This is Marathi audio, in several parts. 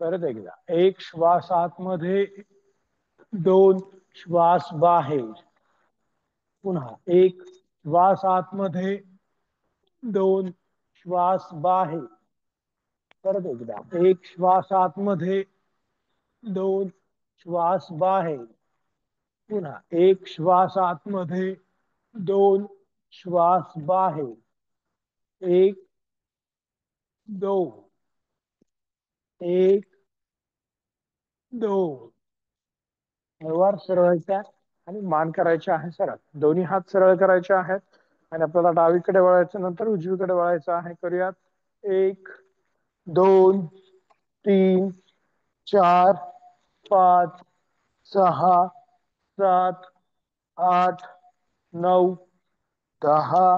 परत एकदा, एक श्वास आतमध्ये, दोन श्वास बाहेर. पुन्हा एक श्वास आतमध्ये, दोन श्वास बाहेर. परत एकदा, एक श्वास आतमध्ये, दोन श्वास बाहेर. पुन्हा एक श्वास आतमध्ये, दोन श्वास बाहेर. एक, दोन, एक, दोन. हळूवार सरळच्या आणि मान करायचे आहे सरळ. दोन्ही हात सरळ करायचे आहेत आणि आपल्याला डावीकडे वळायचं, नंतर उजवीकडे वळायचं आहे. करूयात. एक, दोन, तीन, चार, पाच, सहा, सात, आठ, नऊ, 10,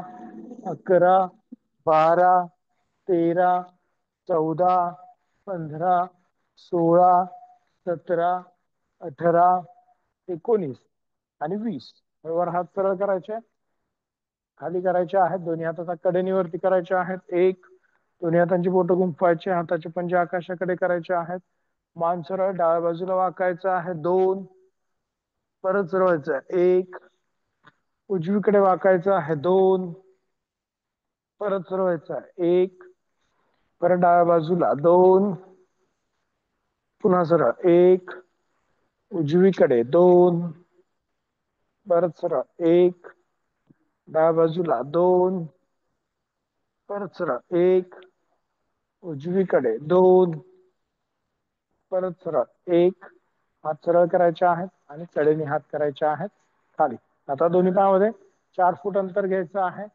11, 12, 13, 14, 15, 16, 17, 18, 19 आणि 20. वर हात सरळ करायचे, खाली करायचे आहेत. दोन्ही हाताचा कडेनीवरती करायचे आहेत. एक, दोन्ही हातांची बोटं गुंफवायचे, हाताचे पंजे आकाशाकडे करायचे आहेत. मान सरळ डाव्या बाजूला वाकायचं आहे. दोन, परत सरळायचं आहे. एक, उजवीकडे वाकायचं आहे. दोन, परत सरळायचं आहे. एक, परत डाव्या बाजूला. दोन, पुन्हा सरळ. एक, उजवीकडे. दोन, परत सरळ. एक, डाव्या बाजूला. दोन, परत सरळ. एक, उजवीकडे. दोन, परत सरळ. एक, हात सरळ करायचे आहेत आणि कडेने हात करायचे आहेत खाली. आता दोन्ही पायामध्ये 4 फूट अंतर घ्यायचं आहे.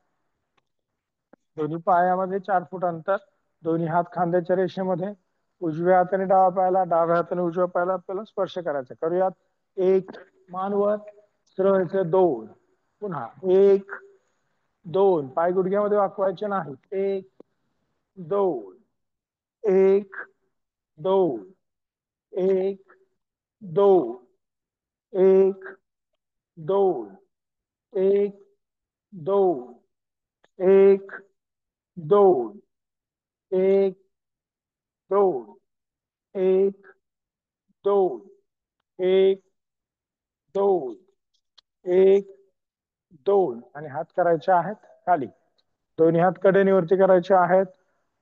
दोन्ही पायामध्ये 4 फूट अंतर. दोन्ही हात खांद्याच्या रेषेमध्ये. उजव्या हाताने डाव्या पायाला, डाव्या हाताने उजव्या पायाला आपल्याला स्पर्श करायचा. करूयात. एक, मानवर सरळ. दोन, पुन्हा एक, दोन. पाय गुडघ्यामध्ये वाकवायचे नाहीत. एक, दोन, एक, दोन, एक, दोन, एक, दोन, एक, दोन, एक, दोन, एक, दोन, एक, दोन, एक, दोन, एक, दोन. आणि हात करायचे आहेत खाली. दोन्ही हात कडेनीवरती करायचे आहेत.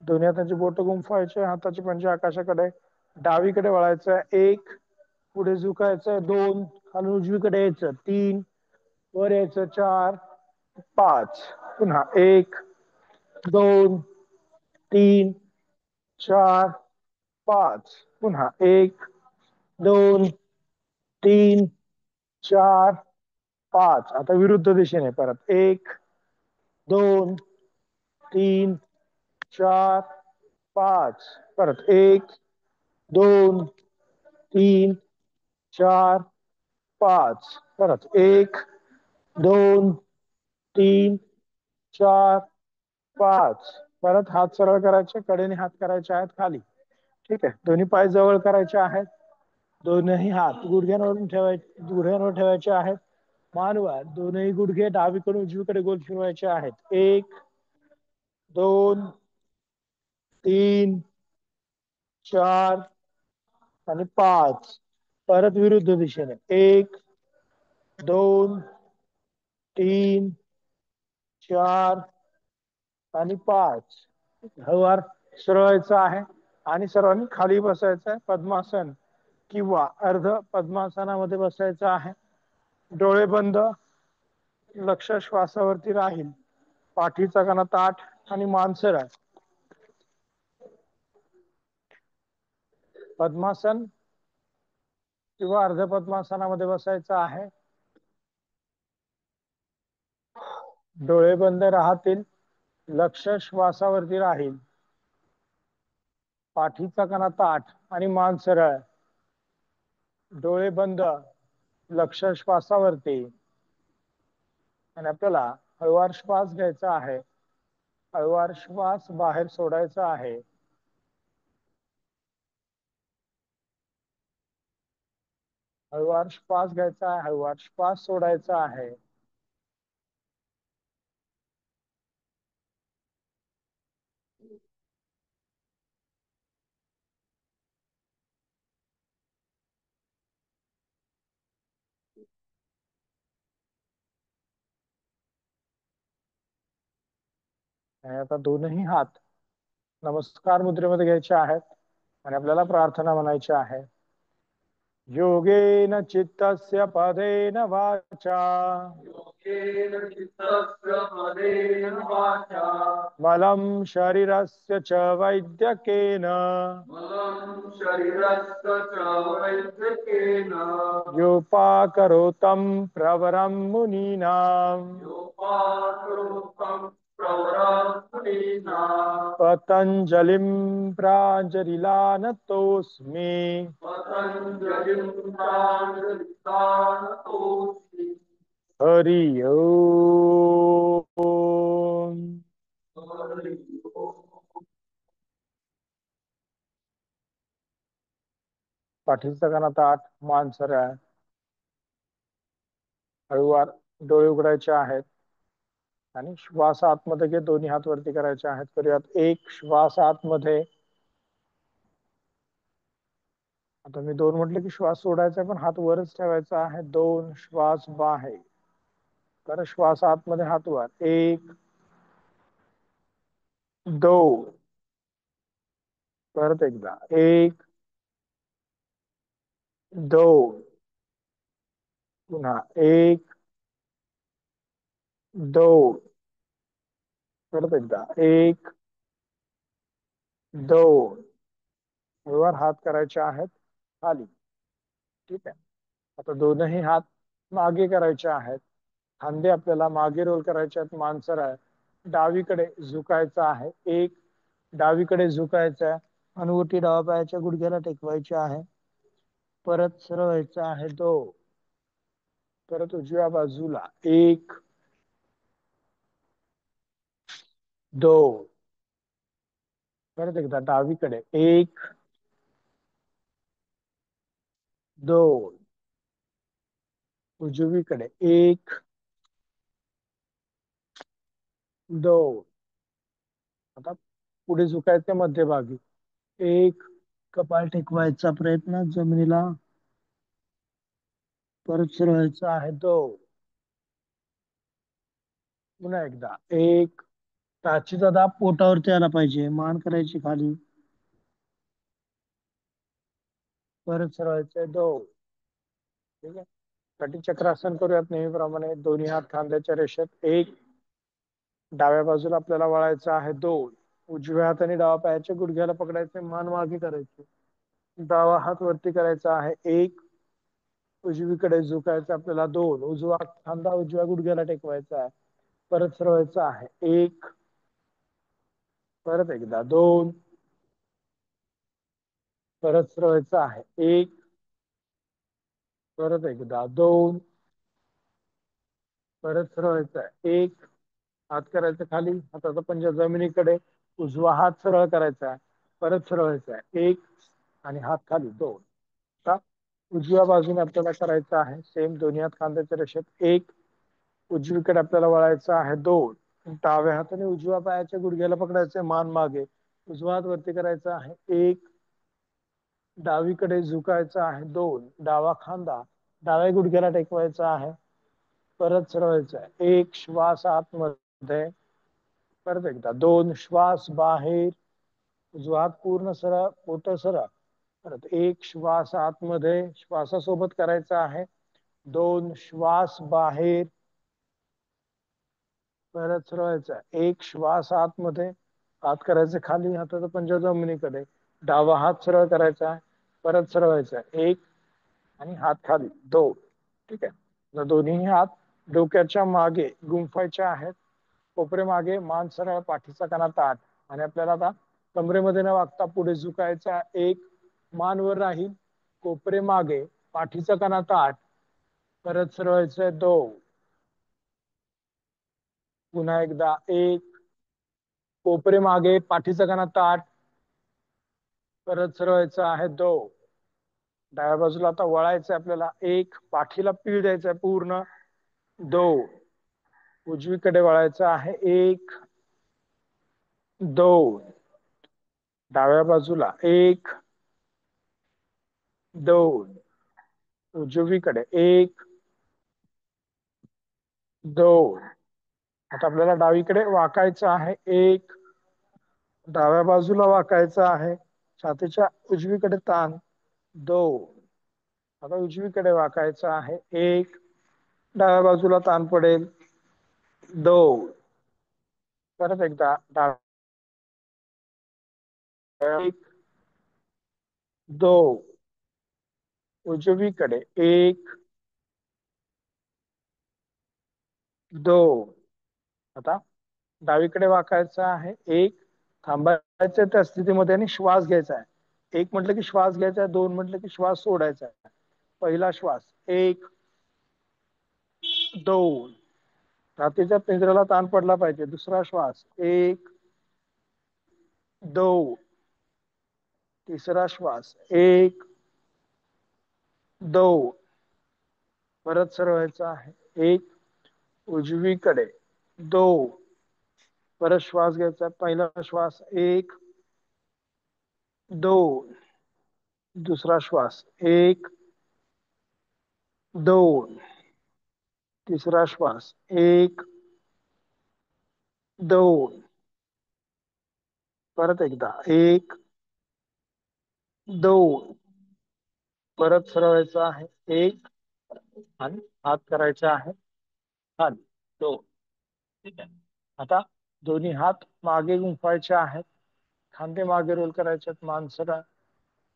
दोन्ही हाताची बोट गुंफवायचे, हाताचे पंजे आकाशाकडे. डावीकडे वळायचं. एक, पुढे झुकायचं. दोन, खालून उजवीकडे यायचं. तीन, वर यायचं. चार, पाच. पुन्हा एक, दोन, तीन, चार, पाच. पुन्हा एक, दोन, तीन, चार, पाच. आता विरुद्ध दिशेने परत. एक, दोन, तीन, चार, पाच. परत. एक, दोन, तीन, चार, पाच. परत. एक, दोन, तीन, चार, पाच. परत हात सरळ करायचे, कडेने हात करायचे आहेत खाली. ठीक आहे. दोन्ही पाय जवळ करायचे आहेत. दोनही हात गुडघ्यांवर ठेवायचे आहेत. मानवर दोनही गुडघे डावीकडून उजवीकडे गोल फिरवायचे आहेत. एक, दोन, तीन, चार आणि पाच. परत विरुद्ध दिशेने. एक, दोन, तीन, चार आणि पाच. हळूवार सरळायचं आहे आणि सर्वांनी खाली बसायचं आहे. पद्मासन किंवा अर्ध पद्मासनामध्ये बसायचं आहे. डोळे बंद. लक्ष श्वासावरती राहील. पाठीचा कणा ताठ आणि मान सरळ. पद्मासन किंवा अर्ध पद्मासनामध्ये बसायचं आहे. डोळे बंद राहतील. लक्ष श्वासावरती राहील. पाठीचा कणा ताठ आणि मान सरळ. डोळे बंद. लक्ष श्वासावरती. आणि आपल्याला हळूवार श्वास घ्यायचा आहे. हळूवार श्वास बाहेर सोडायचा आहे. हळूवार श्वास घ्यायचा आहे. हळूवार श्वास सोडायचा आहे. आणि आता दोनही हात नमस्कार मुद्रेमध्ये घ्यायचे आहेत आणि आपल्याला प्रार्थना म्हणायची आहे. योगेन चित्तस्य पदेन वाचा योगेन चित्तस्य पदेन वाचा मलं शरीरस्य च वैद्यकेन मलं शरीरस्य च वैद्यकेन योपाकरोतं प्रवरं मुनीनाम् योपाकरोतं प्रवरात्मनीना पतञ्जलिं प्राञ्जलिलानतोऽस्मि पतञ्जलिं प्राञ्जलितानतोऽस्मि। हरि ओम. हरि ओम्। पाठीचा कणा ताठ, मान सरळ, हळूवार डोळे उघडायचे आहेत आणि श्वास आतमध्ये घे. दोन्ही हात वरती करायचे आहेत. करूयात. एक श्वास आतमध्ये. आता मी दोन म्हटले की श्वास सोडायचा पण हात वरच ठेवायचा आहे. दोन श्वास बाहेर. तर श्वास आतमध्ये, हात वर. एक, दोन. परत एकदा. एक, दोन. पुन्हा एक, दोन. परत एकदा. एक, दोन. वर हात करायचे आहेत खाली. ठीक आहे. आता दोनही हात मागे करायचे आहेत. खांदे आपल्याला मागे रोल करायचे आहेत. मान सरळ डावीकडे झुकायचं आहे. एक, डावीकडे झुकायचं आहे. अनुवटी डावा पायाच्या गुडघ्याला टेकवायची आहे. परत सरळ व्हायचं आहे. दोन. परत उजव्या बाजूला. एक, दोन. परत एकदा डावीकडे. एक, दोन. उजवीकडे. एक, दोन. आता पुढे झुकायचं मध्यभागी. एक, कपाळ टेकवायचा प्रयत्न जमिनीला. परत सुरू व्हायचं आहे. दोन. पुन्हा एकदा. एक, टाचीचा दाब पोटावरती आला पाहिजे. मान करायची खाली. परत सरळायचंय. दोन. ठीक आहे. कटी चक्रासन करूयात नेहमीप्रमाणे. दोन्ही हात खांद्याच्या रेषेत. एक, डाव्या बाजूला आपल्याला वळायचं आहे. दोन. उजव्या हाताने डावा पायाच्या गुडघ्याला पकडायचे. मान मागे करायची. डावा हात वरती करायचा आहे. एक, उजवीकडे झुकायचं आपल्याला. दोन. उजवा खांदा उजव्या गुडघ्याला टेकवायचा आहे. परत सरळायचं आहे. एक, परत एकदा. दोन. परत सरळायचं आहे. एक, परत एकदा. दोन. परत सरळायचं आहे. एक, हात करायचा खाली. हाताचा पंजा जमिनीकडे. उजवा हात सरळ करायचा आहे. परत सरळायचा आहे. एक, आणि हात खाली. दोन. आता उजव्या बाजूने आपल्याला करायचं आहे. सेम दोन्ही हात खांद्याच्या रेषेत. एक, उजवीकडे आपल्याला वळायचं आहे. दोन. डाव्या हाताने उजव्या पायाच्या गुडघ्याला पकडायचे. मान मागे. उजवा हात वरती करायचा आहे. एक, डावीकडे झुकायचं आहे. दोन. डावा खांदा डाव्या गुडघ्याला टेकवायचा आहे. परत सरळायचं आहे. एक, श्वास आतमध्ये. परत एकदा. दोन, श्वास बाहेर. उजवा हात पूर्ण सरळ, पोट सरळ. परत एक, श्वास आतमध्ये. श्वासासोबत करायचा आहे. दोन, श्वास बाहेर. परत सरळायचा. एक, श्वास आतमध्ये. हात करायचे खाली. हाताचा पंजा जमिनीकडे. डावा हात सरळ करायचा आहे. परत सरळायचा. एक, आणि हात खाली. दोन. ठीक आहे. दोन्ही हात डोक्याच्या मागे गुंफायचे आहेत. कोपरे मागे. मान सरळ, पाठीचा कणा ताठ. आणि आपल्याला आता कमरेमध्ये न वागता पुढे झुकायचा. एक, मान वर राहील. कोपरे मागे. पाठीचा कणा ताठ. परत सरळायचंय. दोन. पुन्हा एकदा. एक, कोपरे मागे. पाठीचा कणा ताठ. परत सरळायचं आहे. दोन. डाव्या बाजूला आता वळायचंय आपल्याला. एक, पाठीला पीळ द्यायचंय पूर्ण. दोन. उजवीकडे वळायचं आहे. एक, दोन. डाव्या बाजूला. एक, दोन. उजवीकडे. एक, दोन. आता आपल्याला डावीकडे वाकायचं आहे. एक, डाव्या बाजूला वाकायचं आहे. छातीच्या उजवीकडे ताण. दोन, आता उजवीकडे वाकायचं आहे. एक, डाव्या बाजूला ताण पडेल. दोन, परत एकदा डाव्या, एक, दोन, उजवीकडे एक, दोन, आता डावीकडे वाकायचं आहे. एक, थांबायचं त्या स्थितीमध्ये आणि श्वास घ्यायचा आहे. एक म्हटलं की श्वास घ्यायचा आहे. दोन म्हटलं की श्वास सोडायचा आहे. पहिला श्वास एक, दोन, छातीच्या पिंजऱ्याला ताण पडला पाहिजे. दुसरा श्वास एक, दोन, तिसरा श्वास एक, दोन, परत सरळायचं आहे. एक, उजवीकडे दोन, परत श्वास घ्यायचा. पहिला श्वास एक, दोन, दुसरा श्वास एक, दोन, तिसरा श्वास एक, दोन, परत एकदा एक, दोन, परत सरळायचं आहे. एक, आणि हात करायचे आहे खाली. दोन, ठीक आहे. आता दोन्ही हात मागे गुंफायचे आहेत. खांदे मागे रोल करायचे आहेत. मान सरळ,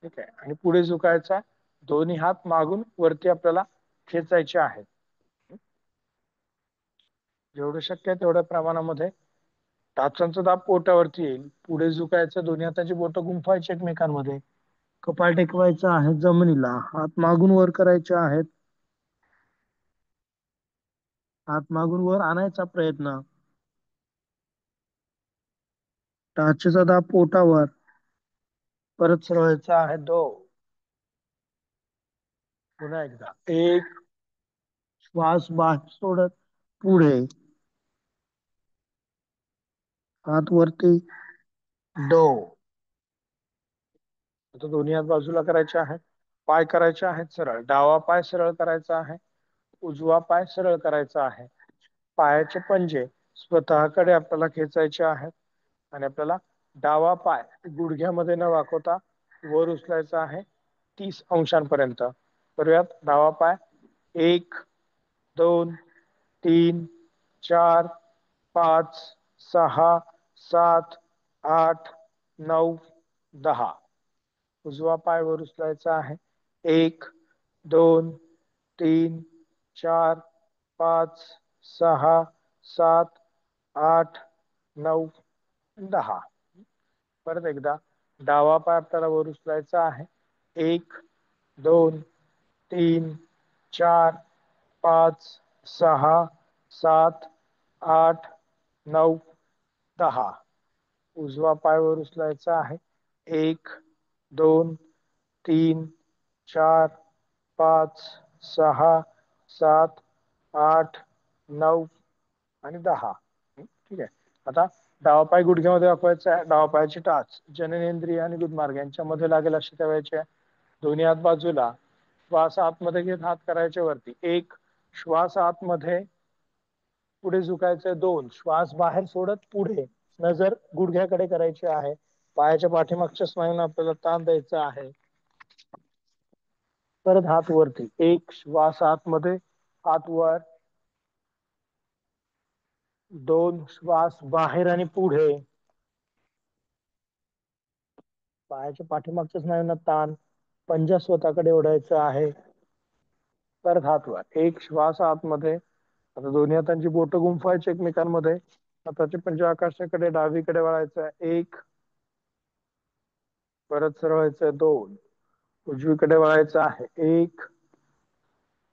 ठीक आहे, आणि पुढे झुकायचा आहे. दोन्ही हात मागून वरती आपल्याला खेचायचे आहेत. जेवढं शक्य आहे तेवढ्या प्रमाणामध्ये टाचांचा दाब पोटावरती येईल. पुढे झुकायचं, दोन्ही हाताची बोटं गुंफायची एकमेकांमध्ये. कपाळ टेकवायचं आहे जमिनीला. हात मागून वर करायचे आहेत. हात मागून वर आणायचा प्रयत्न. टाचेचा दाब पोटावर. परत सरळायचा आहे. दोन, पुन्हा एकदा एक, श्वास बाहेर सोडत पुढे, हात वरती. दोन, आता दोन्ही हात बाजूला करायचे आहेत. पाय करायचे आहेत सरळ. डावा पाय सरळ करायचा आहे. उजवा पाय सरळ करायचा आहे. पायाचे पंजे स्वतःकडे आपल्याला खेचायचे आहेत आणि आपल्याला डावा पाय गुडघ्यामध्ये न वाकवता वर उचलायचा आहे 30 अंशांपर्यंत. करूयात. डावा पाय एक, दोन, तीन, चार, पाच, सहा, सात, आठ, नऊ, 10. उजवा पाय वर उचलायचा आहे. एक, दोन, तीन, चार, पाच, सहा, सात, आठ, नऊ, 10. परत एकदा डावा पाय आपल्याला वर उचलायचा आहे. एक, दोन, तीन, चार, पाच, सहा, सात, आठ, नऊ, 10. उजवा पाय वर उचलायचा आहे. एक, दोन, तीन, चार, पाच, सहा, सात, आठ, नऊ आणि 10. ठीक आहे. आता डावा पाय गुडघ्यामध्ये वाकवायचा आहे. डावा पायाची टाच जननेंद्रिय आणि गुदमार्ग यांच्यामध्ये लागेल अशी ठेवायची आहे. दोन्ही हात बाजूला. श्वास आतमध्ये घेत हात करायचे वरती. एक, श्वास आतमध्ये पुढे झुकायचे. दोन, श्वास बाहेर सोडत पुढे. नजर गुडघ्याकडे करायची आहे. पायाच्या पाठीमागच्या स्नायूंना आपल्याला ताण द्यायचा आहे. परत हात वरती. एक, श्वास आतमध्ये, हात वर. दोन, श्वास बाहेर आणि पुढे. पायाच्या पाठीमागच्या स्नायूंना ताण. पंजा स्वतःकडे ओढायचा आहे. परत हात वर. एक, श्वास आतमध्ये. आता दोन्ही हातांची बोटं गुंफवायची एकमेकांमध्ये. हाताचे पंजे आकाशाकडे डावीकडे वळायचं. एक, परत सरळायचं. दोन, उजवीकडे वळायचं आहे. एक,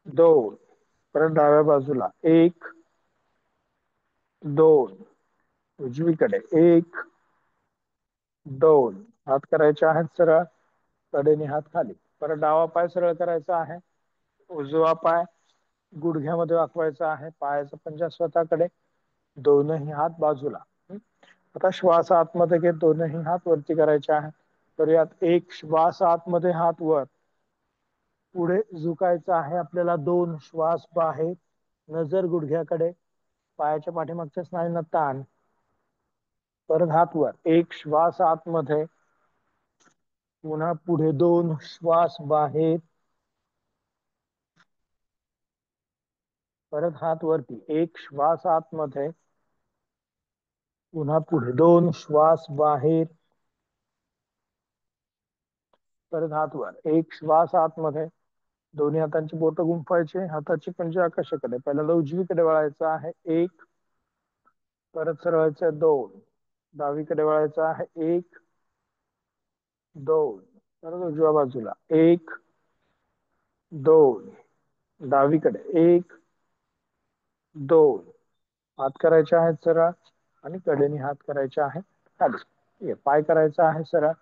दोन, परत डाव्या बाजूला. एक, दोन, उजवीकडे. एक, दोन, हात करायचे आहेत सरळ. कडेने हात खाली. परत डावा पाय सरळ करायचा आहे. उजवा पाय गुडघ्यामध्ये वाकवायचा आहे. पायाचा पंजा स्वतःकडे. दोनही हात बाजूला. आता श्वास आतमध्ये घेत दोनही हात वरती करायचे आहे. तर यात एक, श्वास आतमध्ये, हात वर. पुढे झुकायचं आहे आपल्याला. दोन, श्वास बाहेर. नजर गुडघ्याकडे. पायाच्या पाठीमागच्या स्नायूंना ताण. परत हात वर, एक श्वास आतमध्ये, पुन्हा पुढे 2 श्वास बाहेर. परत हात वरती, एक श्वास आतमध्ये, पुन्हा पुढे 2 श्वास बाहेर. परत हात वर, एक श्वास आतमध्ये, दोन्ही हातांची बोट गुंफायचे, हाताची पंजे आकाशाकडे. पहिल्यांदा उजवीकडे वळायचं आहे, 1. परत सरळायचं 2. डावीकडे वळायचं आहे, 1, 2. परत उजव्या बाजूला, 1, 2. डावीकडे, 1, 2. हात करायचे आहेत सरळ आणि कडेने हात करायचे आहेत खाली. पाय करायचा आहे सरळ.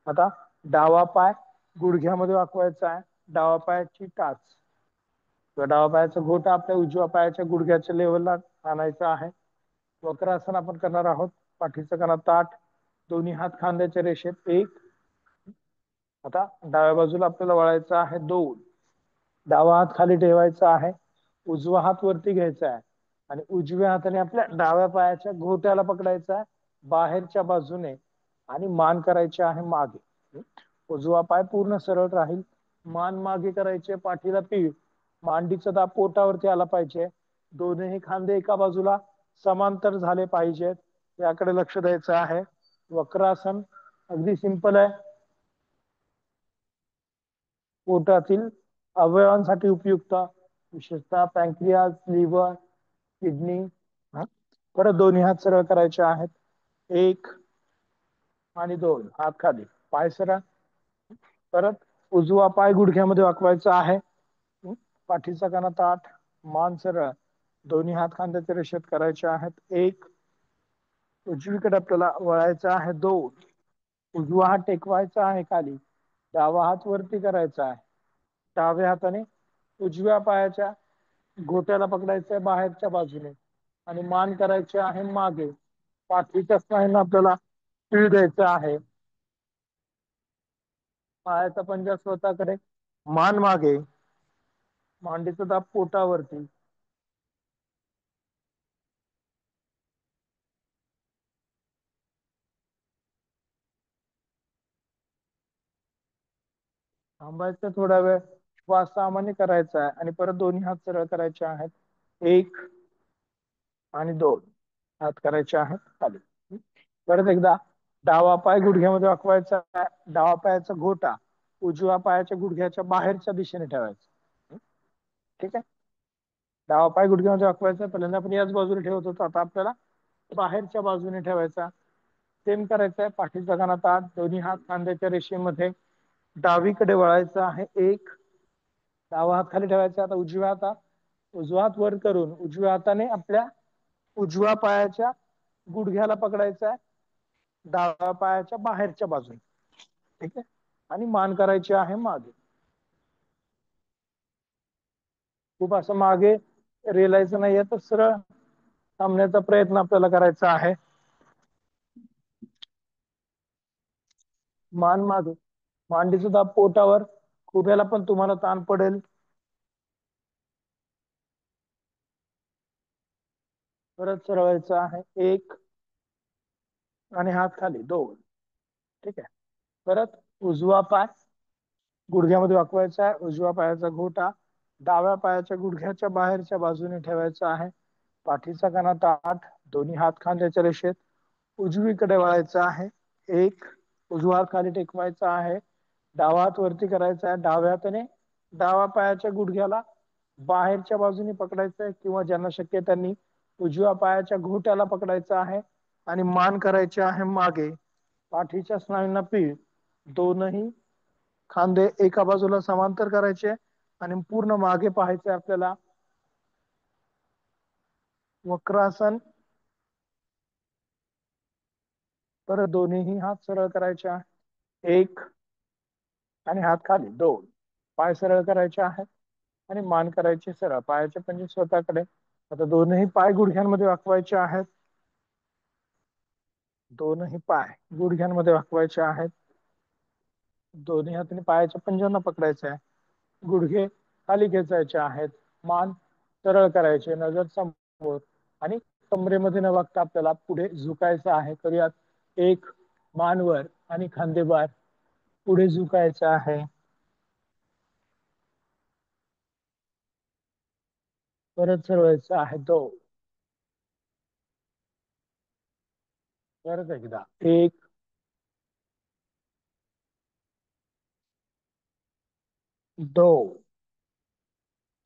आता डावा पाय गुडघ्यामध्ये वाकवायचा आहे. डावा पायाची टाच किंवा डावा पायाचा घोटा आपल्या उजव्या पायाच्या गुडघ्याच्या लेवलला आणायचा आहे. वक्रासन आपण करणार आहोत. पाठीचा कणा ताठ, दोन्ही हात खांद्याच्या रेषेत, 1. आता डाव्या बाजूला आपल्याला वळायचं आहे, 2. डावा हात खाली ठेवायचा आहे, उजवा हात वरती घ्यायचा आहे आणि उजव्या हाताने आपल्या डाव्या पायाच्या घोट्याला पकडायचा आहे बाहेरच्या बाजूने आणि मान करायची आहे मागे. उजवा पाय पूर्ण सरळ राहील, मान मागे करायचे, पाठीला पीठ, मांडीचा दाब पोटावरती आला पाहिजे. दोन्ही खांदे एका बाजूला समांतर झाले पाहिजेत, याकडे लक्ष द्यायचं आहे. वक्रासन अगदी सिंपल आहे, पोटातील अवयवांसाठी उपयुक्त, विशेषतः पॅन्क्रियास, लिव्हर, किडनी. परत दोन्ही हात सरळ करायचे आहेत, 1 आणि 2. हात खाली, पाय सरळ. परत उजवा पाय गुडघ्यामध्ये वाकवायचा आहे, पाठीचा कणा ताठ, मान सरळ, दोन्ही हात खांद्याच्या रेषेत करायचे आहेत, 1. उजवीकडे आपल्याला वळायचं आहे, 2. उजवा हात टेकवायचा आहे खाली, डावा हात वरती करायचा आहे. डाव्या हाताने उजव्या पायाच्या घोट्याला पकडायचं आहे बाहेरच्या बाजूने आणि मान करायचे आहे मागे. पाठीच्या स्नायूंना आपल्याला पीळ द्यायचं आहे. पायाचा पंजा स्वतःकडे, मान मागे, मांडीचा दाब पोटावरती. थांबायचं थोडा वेळ, श्वास सामान्य करायचा आहे आणि परत दोन्ही हात सरळ करायचे आहेत, 1 आणि 2. हात करायचे आहेत खाली. परत एकदा डावा पाय गुडघ्यामध्ये वाकवायचा आहे, डावा पायाचा घोटा उजव्या पायाच्या गुडघ्याच्या बाहेरच्या दिशेने ठेवायचा. ठीक आहे, डावा पाय गुडघ्यामध्ये वाकवायचा, पहिल्यांदा आपण याच बाजूने ठेवत होतो, आता आपल्याला बाहेरच्या बाजूने ठेवायचा. सेम करायचं आहे, पाठीचा कणा ताठ, दोन्ही हात खांद्याच्या रेषेमध्ये, डावीकडे वळायचं आहे, 1. डावा हात खाली ठेवायचा. आता उजवा हात वर करून उजव्या हाताने आपल्या उजव्या पायाच्या गुडघ्याला पकडायचा आहे डाव्या पायाच्या बाहेरच्या बाजूने. ठीक आहे, आणि मान करायची आहे मागे. खूप असं मागे रेलायचं नाहीये, तर सरळ थांबण्याचा प्रयत्न आपल्याला करायचा आहे. मान मागे, मांडीचा दाब पोटावर, खुब्याला पण तुम्हाला ताण पडेल. परत सरळायचं आहे, 1 आणि हात खाली, 2. ठीक आहे, परत उजवा पाय गुडघ्यामध्ये वाकवायचा आहे, उजव्या पायाचा घोटा डाव्या पायाच्या गुडघ्याच्या बाहेरच्या बाजूने ठेवायचा आहे. पाठीचा कणा ताठ, दोन्ही हात खांद्याच्या रेषेत, उजवीकडे वळायचा आहे, 1. उजवा हात खाली टेकवायचा आहे, डावा हात वरती करायचा आहे, डाव्या हाताने डाव्या पायाच्या गुडघ्याला बाहेरच्या बाजूने पकडायचं आहे किंवा ज्यांना शक्य त्यांनी उजव्या पायाच्या घोट्याला पकडायचं आहे आणि मान करायचे आहे मागे. पाठीच्या स्नायूंना पीळ, दोनही खांदे एका बाजूला समांतर करायचे आणि पूर्ण मागे पाहायचे आपल्याला. वक्रासन. परत दोन्ही हात सरळ करायचे आहे, 1 आणि हात खाली, 2. पाय सरळ करायचे आहेत आणि मान करायची सरळ, पायाचे पंजे स्वतःकडे. आता दोनही पाय गुडघ्यांमध्ये वाकवायचे आहेत, दोनही पाय गुडघ्यांमध्ये वाकवायचे आहेत. दोन्ही हाताने पायाच्या पंजांना पकडायचे आहे, गुडघे खाली खेचायचे आहेत, मान सरळ करायचे, नजर समोर. आणि कमरेमध्ये न वागता आपल्याला पुढे झुकायचं आहे. करूयात एक, मानवर आणि खांदेबार पुढे झुकायचं आहे. परत सरवायचं आहे दोन. परत एकदा एक, दोन.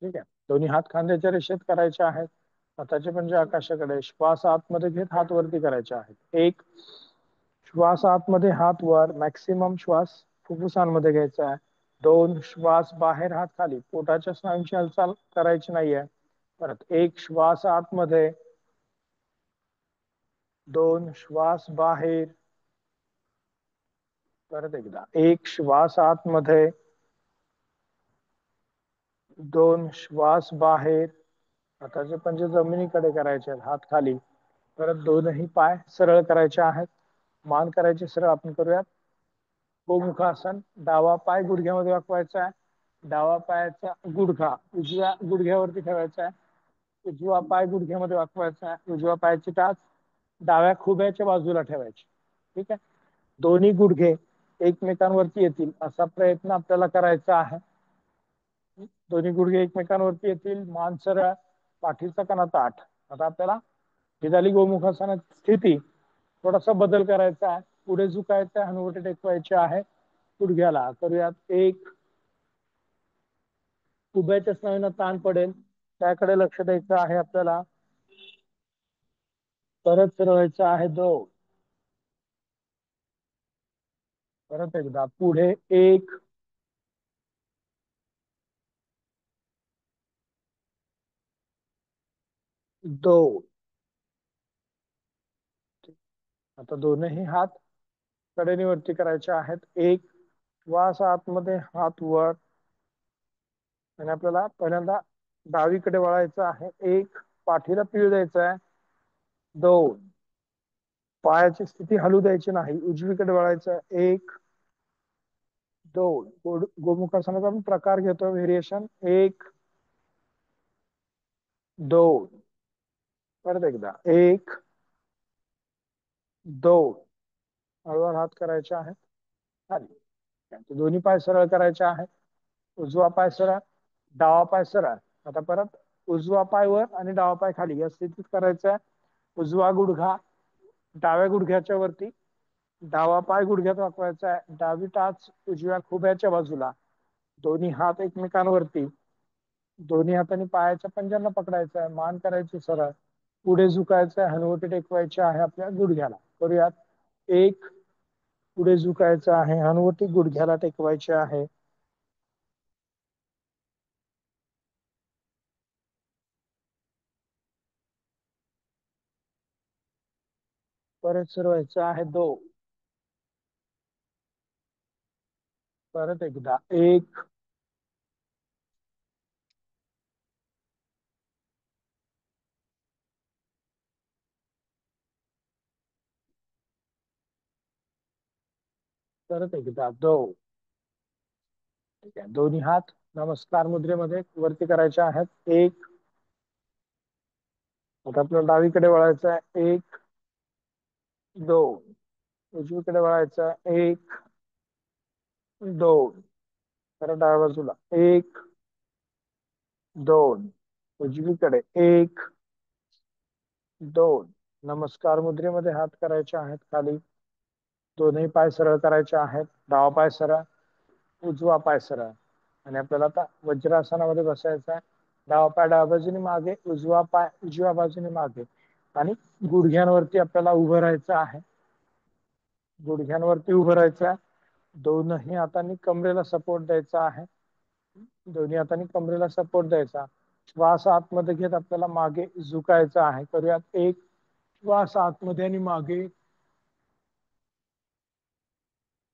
ठीक आहे, दोन्ही हात खांद्याच्या रेषेत करायचे आहेत. हाताचे पंजे आकाशाकडे, श्वास आतमध्ये घेत हात वरती करायचे आहेत. एक, श्वास आतमध्ये हात वर, मॅक्सिमम श्वास फुफ्फुसांमध्ये घ्यायचा आहे. दोन, श्वास बाहेर हात खाली, पोटाच्या स्नायूंची हालचाल करायची नाहीये. परत एक, श्वास आतमध्ये, दोन, श्वास बाहेर. परत एकदा एक, श्वास आतमध्ये, दोन, श्वास बाहेर. हाताचे पंजे जमिनीकडे करायचे आहेत, हात खाली. परत दोनही पाय सरळ करायचे आहेत, मान करायची सरळ. आपण करूयात गोमुखासन. डावा पाय गुडघ्यामध्ये वाकवायचा आहे. डावा पायाचा गुडघा उजव्या गुडघ्यावरती ठेवायचा आहे. उजवा पाय गुडघ्यामध्ये वाकवायचा आहे. उजव्या पायाची टाच डाव्या खुब्याच्या बाजूला ठेवायची. ठीक आहे, दोन्ही गुडघे एकमेकांवरती येतील असा प्रयत्न आपल्याला करायचा आहे. दोन्ही गुडघे एकमेकांवरती येतील, मान सरळ, पाठीचा कणा ताठ. आता आपल्याला ही झाली गोमुखासनाची स्थिती. थोडासा बदल करायचा आहे, पुढे झुकायचं आहे, हनुवटी टेकवायची आहे गुडघ्याला. करूयात एक, उभ्याच्या स्नायूंना ताण पडेल त्याकडे लक्ष द्यायचं आहे आपल्याला. परत फिरवायचं आहे दोन. परत एकदा पुढे एक, दोन. आता दोनही हात कडेने करायचे आहेत. एक, श्वास आतमध्ये हात वर, आणि आपल्याला पहिल्यांदा डावीकडे वळायचं आहे. एक, पाठीला पीळ द्यायचा आहे. दोन, पायाची स्थिती हलू द्यायची नाही, उजवीकडे वळायचं आहे. एक, दोन. गोमुखासनाचा आपण प्रकार घेतो, व्हेरिएशन. एक, दोन. परत एकदा एक, दोन. हळूहळू हात करायचे आहेत खाली. दोन्ही पाय सरळ करायचे आहेत. उजवा पाय सरळ, डावा पाय सरळ. आता परत उजवा पाय वर आणि डावा पाय खाली या स्थितीत करायचा आहे. उजवा गुडघा डाव्या गुडघ्याच्या वरती, डावा पाय गुडघ्यात वाकवायचा आहे. डावी टाच उजव्या खुब्याच्या बाजूला, दोन्ही हात एकमेकांवरती. दोन्ही हातांनी पायाच्या पंजांना पकडायचं आहे, मान करायची सरळ, पुढे झुकायचं आहे, हनुवटी टेकवायची आहे आपल्या गुडघ्याला. करूयात एक, पुढे झुकायचं आहे, हनुवटी गुडघ्याला टेकवायची आहे. परत सरवायचं आहे दोन. परत एकदा एक, परत एकदा दोन. ठीक आहे, दोन्ही हात नमस्कार मुद्रेमध्ये वरती करायचे आहेत. एक, आता आपल्याला डावीकडे वळायचं आहे. एक, दोन. उजवीकडे वळायचं आहे. एक, दोन. परत डाव्या बाजूला एक, दोन. उजवीकडे एक, दोन. नमस्कार मुद्रेमध्ये हात करायचे आहेत खाली. दोन्ही पाय सरळ करायचे आहेत. डावा पाय सरळ, उजवा पाय सरळ. आणि आपल्याला आता वज्रासनामध्ये बसायचं आहे. डावा पाय डाव्या बाजूने मागे, उजवा पाय उजव्या बाजूने मागे, आणि गुडघ्यांवरती आपल्याला उभं राहायचं आहे. गुडघ्यांवरती उभं राहायचं आहे. दोनही हातांनी कमरेला सपोर्ट द्यायचा आहे. दोन्ही हातांनी कमरेला सपोर्ट द्यायचा. श्वास आतमध्ये घेत आपल्याला मागे झुकायचं आहे. करूयात एक, श्वास आतमध्ये आणि मागे.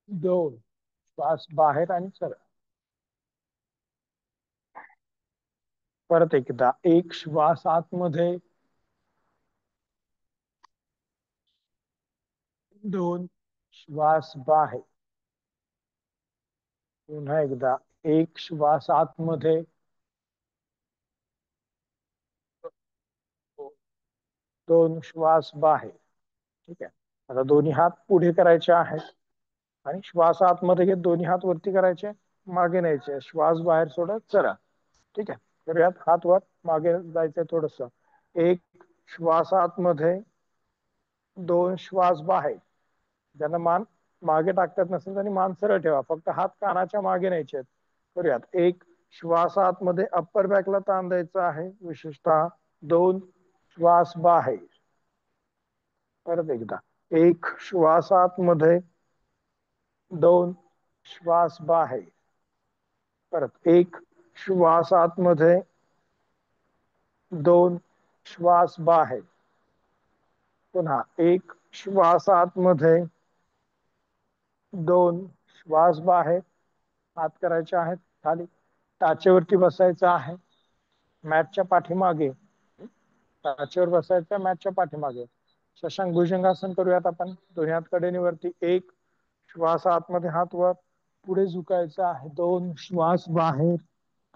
दोन, श्वास बाहेर आणि सरळ. परत एकदा एक, श्वास आतमध्ये, दोन, श्वास बाहेर. पुन्हा एकदा एक, श्वास आतमध्ये, दोन श्वास बाहेर. ठीक आहे. आता दोन्ही हात पुढे करायचे आहेत आणि श्वास आतमध्ये घेत दोन्ही हात वरती करायचे, मागे न्यायचे, श्वास बाहेर सोडत चला. ठीक आहे. तर यात हात वर मागे जायचंय थोडस. एक श्वास आतमध्ये, दोन श्वास बाहेर. ज्यांना मान मागे टाकतात नसेल त्यांनी मान सरळ ठेवा, फक्त हात कानाच्या मागे न्यायचे आहेत. करूयात. एक श्वास आतमध्ये अप्पर बॅकला ताण द्यायचा आहे विशेषतः. दोन श्वास बाहेर. परत एकदा. एक श्वास आतमध्ये, दोन श्वास बाहेर. परत एक श्वास आतमध्ये, दोन श्वास बाहेर. पुन्हा एक श्वास आतमध्ये, दोन श्वास बाहेर. हात करायचे आहेत खाली, टाचेवरती बसायचं आहे, मॅटच्या पाठीमागे. टाचेवर बसायचं, मॅटच्या पाठीमागे. शशांक भुजंगासन करूयात आपण. दोन्ही हात कडेनीवरती. एक श्वास आतमध्ये, हात वर पुढे झुकायचा आहे, दोन श्वास बाहेर.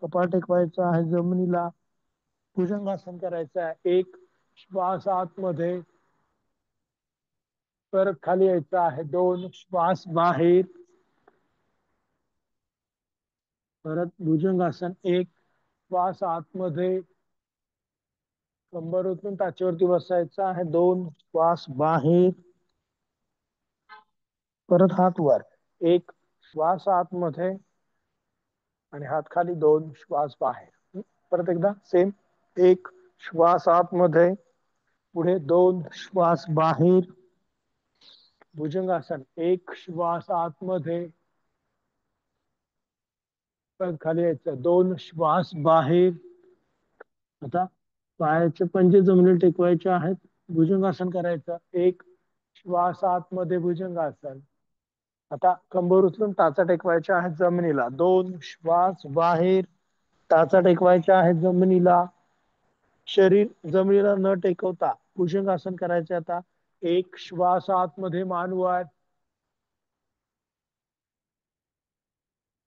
कपाळ टेकवायचं आहे जमिनीला. भुजंगासन करायचं आहे. एक श्वास आतमध्ये, परत खाली यायचं आहे, दोन श्वास बाहेर. परत भुजंगासन. एक श्वास आतमध्ये, कंबर उचलून टाचेवरती बसायचं आहे, दोन श्वास बाहेर. परत हात वर. एक श्वास आतमध्ये आणि हात खाली, दोन श्वास बाहेर. परत एकदा सेम. एक श्वास आतमध्ये, पुढे दोन श्वास बाहेर. भुजंगासन. एक श्वास आतमध्ये, परत खाली यायचं, दोन श्वास बाहेर. आता पायाचे पंजे जमिनीला टेकवायचे आहेत, भुजंगासन करायचं. एक श्वास आतमध्ये, भुजंगासन. आता कंबर उचलून टाचा टेकवायच्या आहेत जमिनीला, दोन श्वास बाहेर. टाचा टेकवायच्या आहेत जमिनीला. शरीर जमिनीला न टेकवता भुजंगासन करायचे. आता एक श्वास आतमध्ये, मान वर.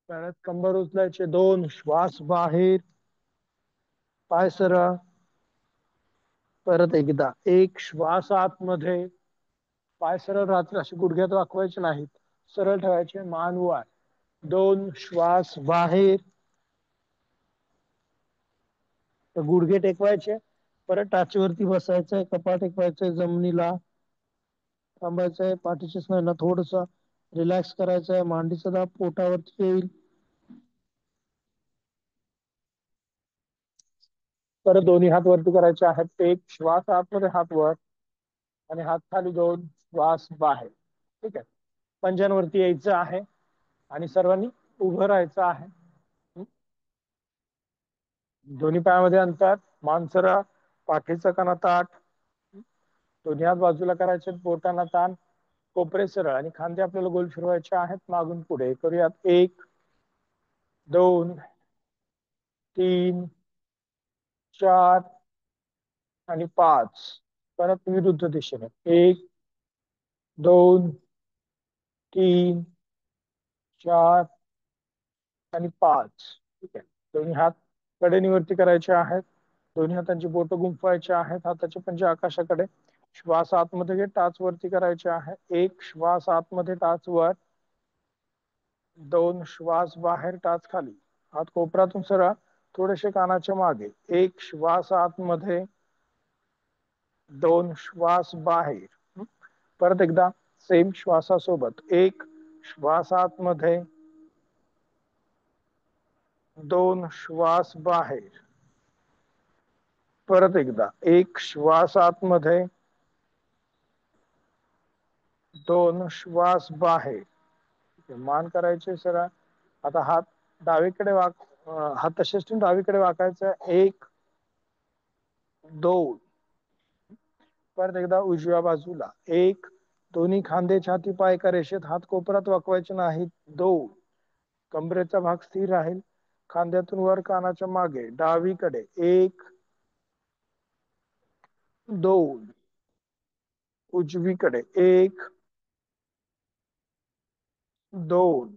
परत कंबर उचलायचे, दोन श्वास बाहेर. पाय सरळ. परत एकदा. एक श्वास आतमध्ये, पाय सरळ राहतील, असे गुडघ्यात वाकवायचे नाहीत, सरळ ठेवायचे, मान वर. दोन श्वास बाहेर. गुडघे टेकवायचे. परत टाचेवरती बसायचंय, कपाळ टेकवायचंय जमिनीला. थांबायचंय. पाठीच्या स्नायूंना थोडस रिलॅक्स करायचंय. मांडीचा दाब पोटावरती येईल. परत दोन्ही हात वरती करायचे आहेत. एक श्वास आतमध्ये, हात वर आणि हात खाली, दोन श्वास बाहेर. ठीक आहे. पंजांवरती यायचं आहे आणि सर्वांनी उभं राहायचं आहे. दोन्ही पायामध्ये अंतर, मान सरळ, पाठीचा कणा ताठ. दोन्ही हात बाजूला करायचे, बोटांना ताण, कोपरे सरळ आणि खांदे आपल्याला गोल फिरवायचे आहेत मागून पुढे. करूयात. एक, दोन, तीन, चार आणि पाच. परत विरुद्ध दिशेने. एक, दोन, तीन, चार आणि पाच. ठीक आहे. दोन्ही हात कडेनीवरती करायचे आहेत. दोन्ही हातांची बोट गुंफवायची आहेत. हाताचे पंजे आकाशाकडे. श्वास आतमध्ये घे, टाच वरती करायचे आहे. एक श्वास आतमध्ये, टाच वर. दोन श्वास बाहेर, टाच खाली. हात कोपरातून सरळ, थोडेसे कानाच्या मागे. एक श्वास आतमध्ये, दोन श्वास बाहेर. परत एकदा सेम श्वासासोबत. एक श्वास आतमध्ये, दोन श्वास बाहेर. परत एकदा. एक श्वास आतमध्ये, दोन श्वास बाहेर. मान करायचे सरळ. आता हात डावीकडे हात तसेच ठेवून डावीकडे वाकायचा. एक, दोन. परत एकदा उजव्या बाजूला. एक, दोन्ही खांदे छाती पाय एका रेषेत, हात कोपरात वाकवायचे नाहीत. दोन, कमरेचा भाग स्थिर राहील, खांद्यातून वर कानाच्या मागे. डावीकडे. एक, दोन. उजवीकडे. एक, दोन.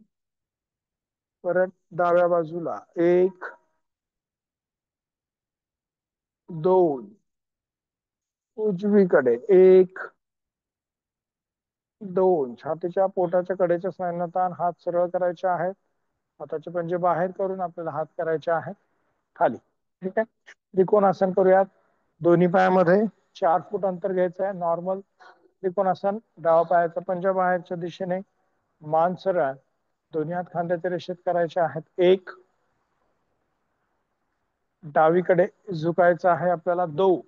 परत डाव्या बाजूला. एक, दोन. उजवीकडे 1 2, छातीच्या पोटाच्या कडेच्या स्नायूंना ताण, हात सरळ करायचे आहेत, हाताचे पंजे बाहेर करून आपल्याला हात करायचे आहेत खाली. ठीक आहे, त्रिकोणासन करूयात. दोन्ही पायामध्ये 4 फूट अंतर घ्यायचं आहे. नॉर्मल त्रिकोणासन. डावा पायाचा पंजा बाहेरच्या दिशेने, मान सरळ, दोन्ही हात खांद्याच्या रेषेत करायचे आहेत. 1, डावीकडे झुकायचं आहे आपल्याला. 2,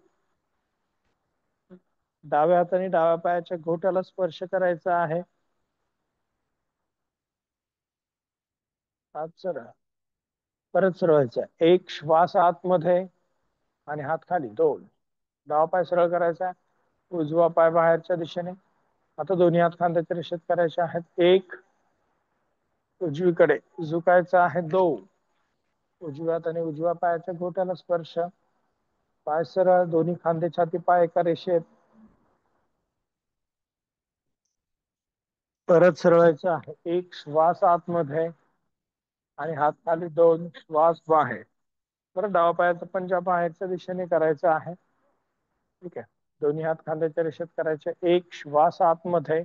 डाव्या हाताने डाव्या पायाच्या घोट्याला स्पर्श करायचा आहे. हात सरळ, परत सरळ व्हायचं. 1, श्वास आतमध्ये आणि हात खाली. 2, डावा पाय सरळ करायचा, उजवा पाय बाहेरच्या दिशेने. आता दोन्ही हात खांद्याच्या रेषेत करायचे आहेत. 1, उजवीकडे झुकायचं आहे. 2, उजव्या हाताने उजव्या पायाच्या घोट्याला स्पर्श, पाय सरळ, दोन्ही खांदे छाती पाय एका रेषेत. परत सरळायचं आहे. 1, श्वास आतमध्ये आणि हात खाली. 2, श्वास बाहेर. परत डावा पायाचा पंजा बाहेरच्या दिशेने करायचा आहे. ठीक आहे, दोन्ही हात खांद्याच्या रेषेत करायचे. 1, श्वास आतमध्ये,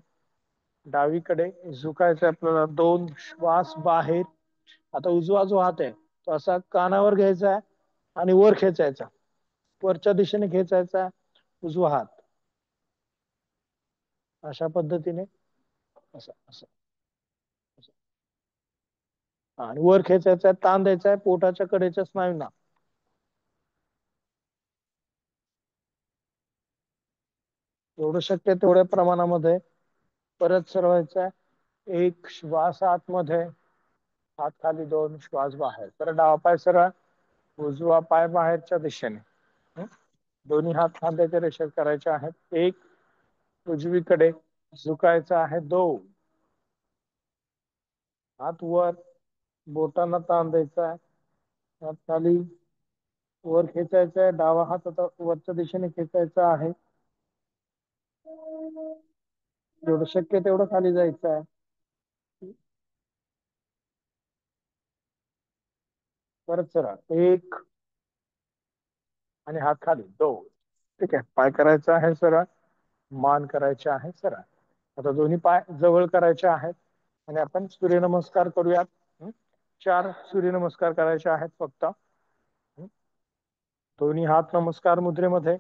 डावीकडे झुकायचं आपल्याला. 2, श्वास बाहेर. आता उजवा जो हात आहे तो असा कानावर घ्यायचा आहे आणि वर खेचायचा, वरच्या दिशेने खेचायचा उजवा हात, अशा पद्धतीने. असं असं असं. आणि वर खेचायचा आहे, ताण द्यायचा आहे पोटाच्या कडेच्या स्नायूंना. एवढं शक्य तेवढ्या प्रमाणामध्ये. परत सरळवायचं आहे. 1, श्वास आतमध्ये, हात खाली. 2, श्वास बाहेर. परत डावा पाय सरळ, उजवा पाय बाहेरच्या दिशेने. दोन्ही हात खांद्याच्या रेषेत करायचे आहेत. 1, उजवीकडे झुकायचं आहे. 2, हात वर, बोटांना ताण द्यायचा आहे, हात खाली, वर खेचायचा आहे. डावा हात आता वरच्या दिशेने खेचायचा आहे. जेवढं शक्य तेवढं खाली जायचं आहे. परत सरळ. 1 आणि हात खाली. 2. ठीक आहे, पाय करायचा आहे सरळ, मान करायचे आहे सरळ. आता दोन्ही पाय जवळ करायचे आहेत आणि आपण सूर्यनमस्कार करूयात. 4 सूर्यनमस्कार करायचे आहेत फक्त. दोन्ही हात नमस्कार मुद्रेमध्ये.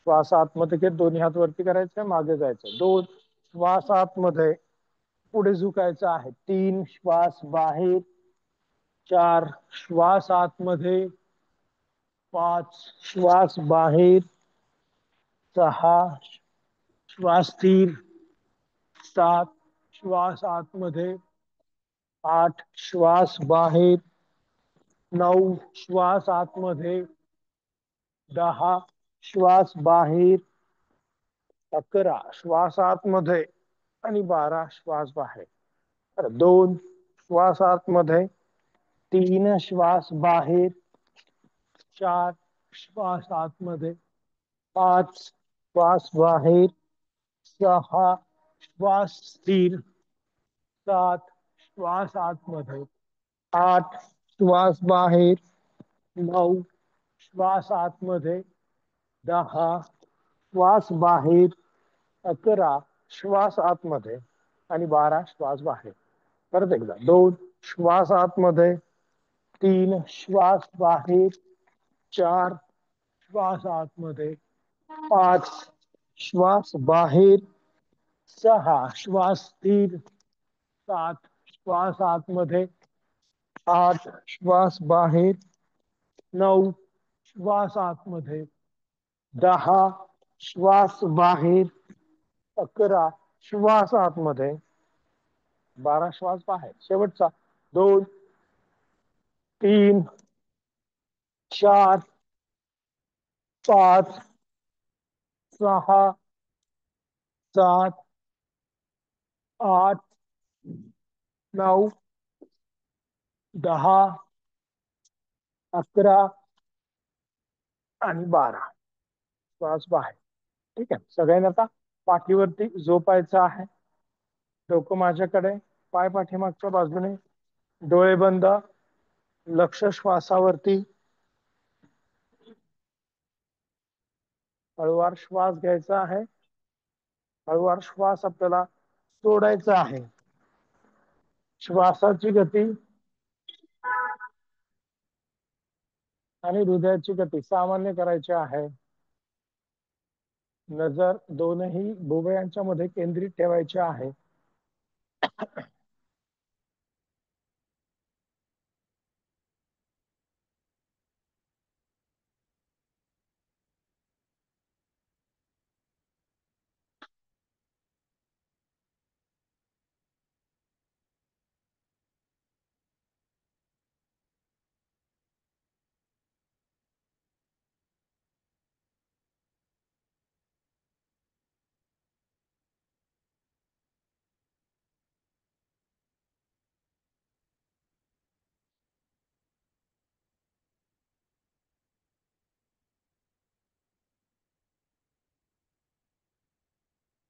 श्वास आतमध्ये घेत दोन्ही हात वरती करायचे, मागे जायचं. 2, श्वास आतमध्ये, पुढे झुकायचं आहे. 3, श्वास बाहेर. 4, श्वास आतमध्ये. 5, श्वास बाहेर. 6, श्वास स्थिर. 7, श्वास आतमध्ये. 8, श्वास बाहेर. 9, श्वास आतमध्ये. 10, श्वास बाहेर. 11, श्वास आतमध्ये आणि 12, श्वास बाहेर. 2, श्वास आतमध्ये. 3, श्वास बाहेर. 4, श्वास आतमध्ये. 5, श्वास बाहेर. 6, श्वास स्थिर. 7, श्वास आतमध्ये. 8, श्वास बाहेर. 9, श्वास आतमध्ये. 10, श्वास बाहेर. 11, श्वास आतमध्ये आणि 12, श्वास बाहेर. परत एकदा. 2, श्वास आतमध्ये. 3, श्वास बाहेर. 4, श्वास आतमध्ये. 5, श्वास बाहेर. 6, श्वास स्थिर. 7, श्वास आतमध्ये. 8, श्वास बाहेर. 9, श्वास आतमध्ये. 10, श्वास बाहेर. 11, श्वास आतमध्ये. 12, श्वास बाहेर. शेवटचा. 2, 3, 4, 5, 6, 7, 8, 9, 10, 11 आणि 12, श्वास बाहेर. ठीक आहे, सगळ्यांना आता पाठीवरती झोपायचं आहे. डोकं माझ्याकडे, पाय पाठीमागच्या बाजूने, डोळे बंद, लक्ष श्वासावरती. हळूवार श्वास घ्यायचा आहे, हळूवार श्वास आपल्याला सोडायचा आहे. श्वासाची गती आणि हृदयाची गती सामान्य करायची आहे. नजर दोनही भुवयांच्या मध्ये केंद्रित ठेवायची आहे.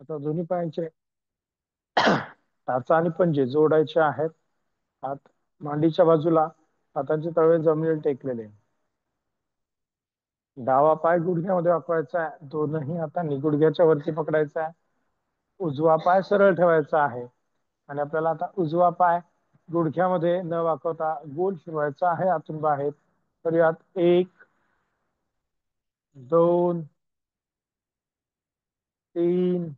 आता दोन्ही पायांचे टाचा आणि पंजे जोडायचे आहेत. हात मांडीच्या बाजूला, हातांचे तळवे जमिनीवर टेकलेले. डावा पाय गुडघ्यामध्ये वाकवायचा आहे, दोनही हातांनी गुडघ्याच्या वरती पकडायचा आहे. उजवा पाय सरळ ठेवायचा आहे आणि आपल्याला आता उजवा पाय गुडघ्यामध्ये न वाकवता गोल फिरवायचा आहे आतून बाहेर. तर यात 1 2 3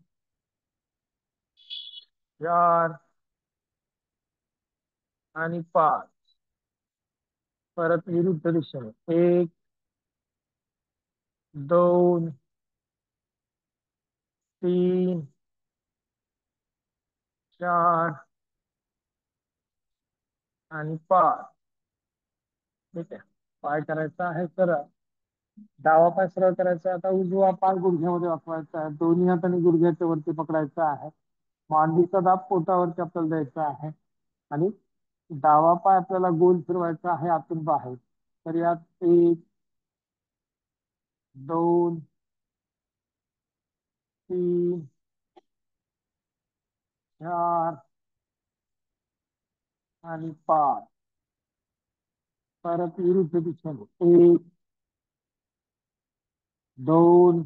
4 आणि 5. परत विरुद्ध दिशेने 1 2 3 4 आणि 5. ठीक आहे. पाय करायचा आहे सरळ, डावा पाय सरळ करायचा आहे. आता उजवा पाय गुडघ्यामध्ये वाकवायचा आहे, दोन्ही हातांनी गुडघ्याच्या वरती पकडायचा आहे. मांडीचा दाब पोटावरती आपल्याला द्यायचा आहे आणि डावा पाय आपल्याला गोल फिरवायचा आहे आतून बाहेर. तर यात 1 2 3 4 आणि 5. परत विरुद्ध दिशेने 1 2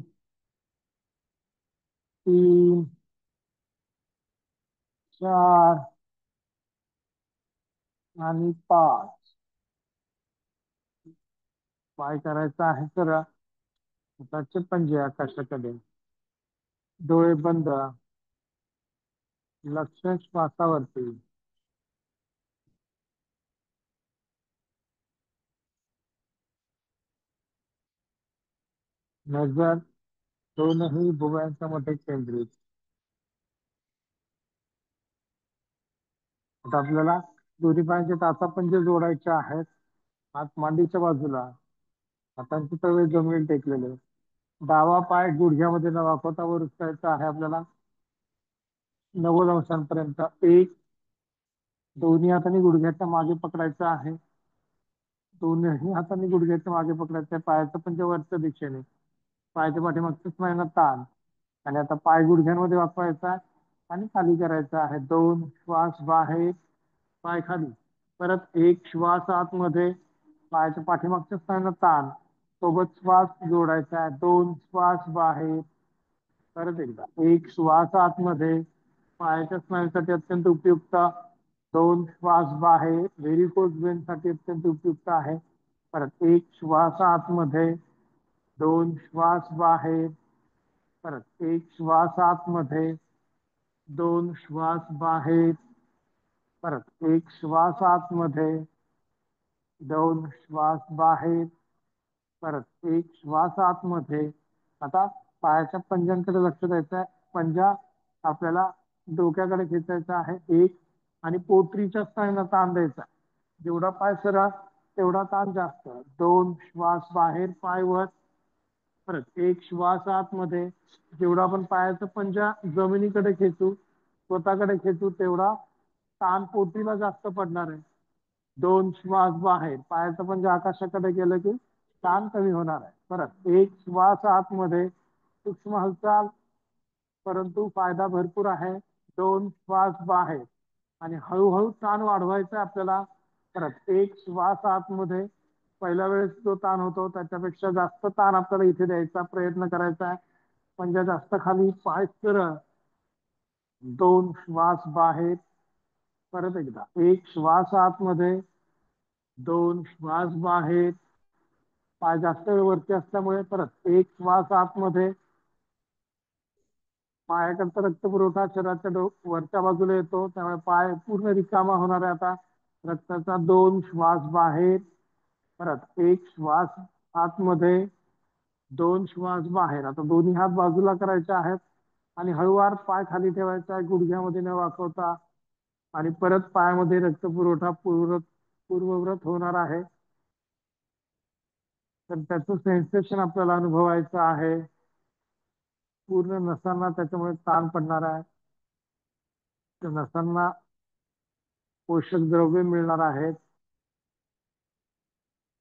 3 4 आणि 5. पाय करायचा आहे सरळ, हाताचे पंजे आकाशाकडे, डोळे बंद, लक्ष श्वासावरती. नजर दोनही भुवयांच्या मध्ये केंद्रित. आता आपल्याला दोन्ही पायांचे टाचापंजे जोडायचे आहेत. हात मांडीच्या बाजूला, हातांचे तळवे जमिनीवर टेकलेले. डावा पाय गुडघ्यामध्ये न वाकवता वर उचलायचा आहे आपल्याला 90 अंशांपर्यंत. 1 दोन्ही हातांनी गुडघ्याच्या मागे पकडायचं आहे, दोन्ही हातांनी गुडघ्याच्या मागे पकडायचं आहे. पायाचं पंजे वरच्या दिशेने, पायाच्या पाठीमागच्या स्नायूंना ताण. आणि आता पाय गुडघ्यांमध्ये वाकवायचा आणि खाली करायचा आहे. 2 श्वास बाहेर, पाय खाली. परत 1 श्वास आतमध्ये, पायाच्या पाठीमागच्या स्नायूंना ताण. सोबत श्वास जोडायचा आहे. 2 श्वास बाहेर. परत एकदा 1 श्वास आतमध्ये, पायाच्या स्नायूंसाठी अत्यंत उपयुक्त. 2 श्वास बाहेर, व्हेरिकोज वेन साठी अत्यंत उपयुक्त आहे. परत 1 श्वास आतमध्ये, 2 श्वास बाहेर. परत 1 श्वास आतमध्ये, 2 श्वास बाहेर. परत 1 श्वास आतमध्ये, 2 श्वास बाहेर. परत 1 श्वास आतमध्ये. आता पायाच्या पंजांकडे लक्ष द्यायचं आहे. पंजा आपल्याला डोक्याकडे खेचायचा आहे 1 आणि पोटरीच्या स्नायूंना ताण द्यायचा. जेवढा पाय सरळ तेवढा ताण जास्त. 2 श्वास बाहेर, पाय वर. परत 1 श्वास आतमध्ये, जेवढा आपण पायाचा पंजा जमिनीकडे खेचू, स्वतःकडे खेचू, तेवढा ताण पोटरीला जास्त पडणार आहे. 2 श्वास बाहेर, पायाचं पंजा आकाशाकडे गेलं की ताण कमी होणार आहे. परत 1 श्वास आतमध्ये, सूक्ष्म हालचाल परंतु फायदा भरपूर आहे. 2 श्वास बाहेर आणि हळूहळू ताण वाढवायचा आपल्याला. परत 1 श्वास आतमध्ये, पहिल्या वेळेस जो ताण होतो त्याच्यापेक्षा जास्त ताण आपल्याला इथे द्यायचा प्रयत्न करायचा आहे. पंजा जास्त खाली, पाय सरळ, दोन श्वास बाहेर, परत एकदा एक श्वास आतमध्ये, दोन श्वास बाहेर, पाय जास्त वेळ वरती असल्यामुळे परत एक श्वास आतमध्ये, पायाकडचा रक्तपुरवठा शरीराच्या वरच्या बाजूला येतो त्यामुळे पाय पूर्ण रिकामा होणार आहे. आता रक्ताचा दोन श्वास बाहेर, परत एक श्वास आतमध्ये, दोन श्वास बाहेर. आता दोन्ही हात बाजूला करायचे आहेत आणि हळूवार पाय खाली ठेवायचा आहे गुडघ्यामध्ये न वाकवता, आणि परत पायामध्ये रक्तपुरवठा पूर्ववत होणार आहे. तर त्याचं सेन्सेशन आपल्याला अनुभवायचं आहे. पूर्ण नसांना त्याच्यामुळे ताण पडणार आहे. त्या नसांना पोषक द्रव्य मिळणार आहेत.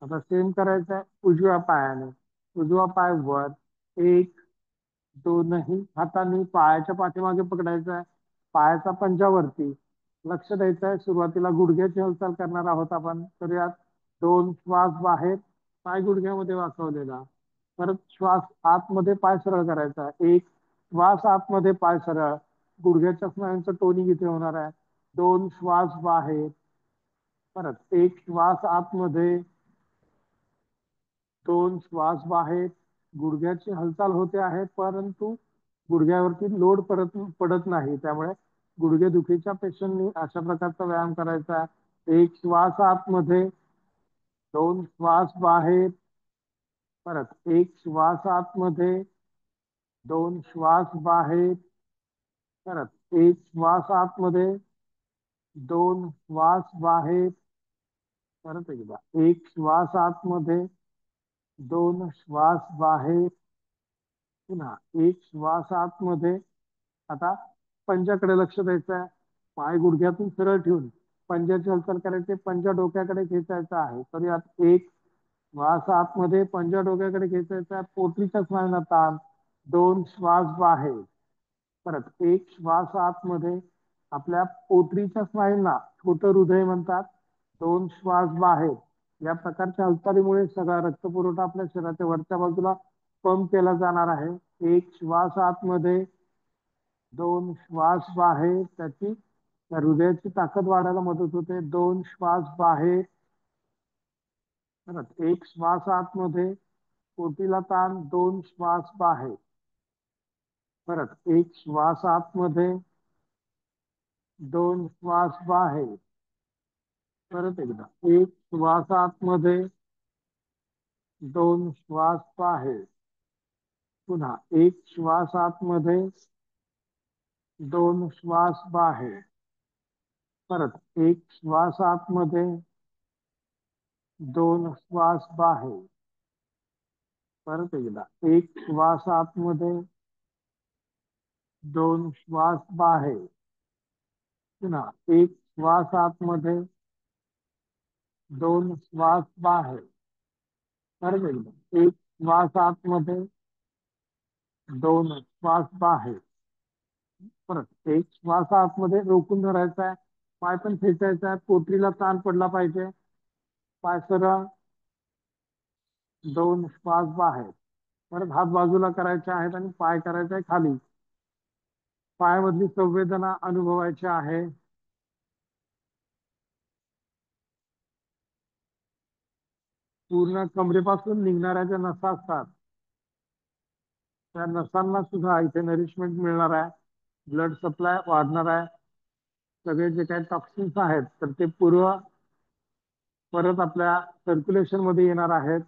आता सेम करायचं आहे उजव्या पायाने. उजवा पाय वर, एक, दोनही हातांनी पायाच्या पाठीमागे पकडायचा आहे. पायाचा पंजावरती लक्ष द्यायचं आहे. सुरुवातीला गुडघ्याची हालचाल करणार आहोत आपण. तर यात दोन श्वास बाहेर, पाय गुडघ्यामध्ये वाकवलेला, परत श्वास आतमध्ये पाय सरळ करायचा आहे. एक श्वास आतमध्ये, पाय सरळ, गुडघ्याच्या स्नायूंचं टोनिंग इथे होणार आहे. दोन श्वास बाहेर, परत एक श्वास आतमध्ये, दोन श्वास बाहेर. गुडघ्याची हालचाल होते आहे परंतु गुडघ्यावरती लोड पडत नाही, त्यामुळे गुडघेदुखीच्या पेशंटनी अशा प्रकारचा व्यायाम करायचा आहे. एक श्वास आतमध्ये, दोन श्वास बाहेर, परत एक श्वास आतमध्ये, दोन श्वास बाहेर, परत एक श्वास आतमध्ये, दोन श्वास बाहेर, परत एकदा एक श्वास आतमध्ये, दोन श्वास बाहेर, पुन्हा एक श्वास आतमध्ये. आता पंजाकडे लक्ष द्यायचं आहे. पाय गुडघ्यातून सरळ ठेवून पंजाची हालचाल करायची. पंजा डोक्याकडे खेचायचा आहे. तर यात एक श्वास आतमध्ये, पंजा डोक्याकडे खेचायचा आहे. पोटरीच्या स्नायूंना ताण, दोन श्वास बाहेर, परत एक श्वास आतमध्ये. आपल्या पोटरीच्या स्नायूंना छोटं हृदय म्हणतात. दोन श्वास बाहेर. या प्रकारच्या हालचालीमुळे सगळा रक्तपुरवठा आपल्या शरीराच्या वरच्या बाजूला पंप केला जाणार आहे. एक श्वास आतमध्ये, दोन श्वास बाहेर. त्याची त्या हृदयाची ताकद वाढायला मदत होते. दोन श्वास बाहेर, परत एक श्वास आतमध्ये, पोटीला ताण, दोन श्वास बाहेर, परत एक श्वास आतमध्ये, दोन श्वास बाहेर, परत एकदा एक श्वास आतमध्ये, दोन श्वास बाहेर, पुन्हा एक श्वास आतमध्ये, दोन श्वास बाहेर, परत एक श्वास आतमध्ये, दोन श्वास बाहेर, परत एकदा एक श्वास आतमध्ये, दोन श्वास बाहेर, पुन्हा एक श्वास आतमध्ये, दोन श्वास बाहेर, परत एकदा एक श्वास आतमध्ये, दोन श्वास बाहेर, परत एक श्वास आतमध्ये रोखून धरायचा आहे. पाय पण खेचायचा आहे. पोटरीला ताण पडला पाहिजे. पाय सरळ, दोन श्वास बाहेर, परत हात बाजूला करायचे आहेत आणि पाय करायचा आहे खाली. पायामधली संवेदना अनुभवायची आहे. पूर्ण कमरेपासून निघणाऱ्या ज्या नसा असतात त्या नसांना सुद्धा इथे नरिशमेंट मिळणार आहे. ब्लड सप्लाय वाढणार आहे. सगळे जे काही टॉक्सिन्स आहेत तर ते परत आपल्या सर्क्युलेशन मध्ये येणार आहेत.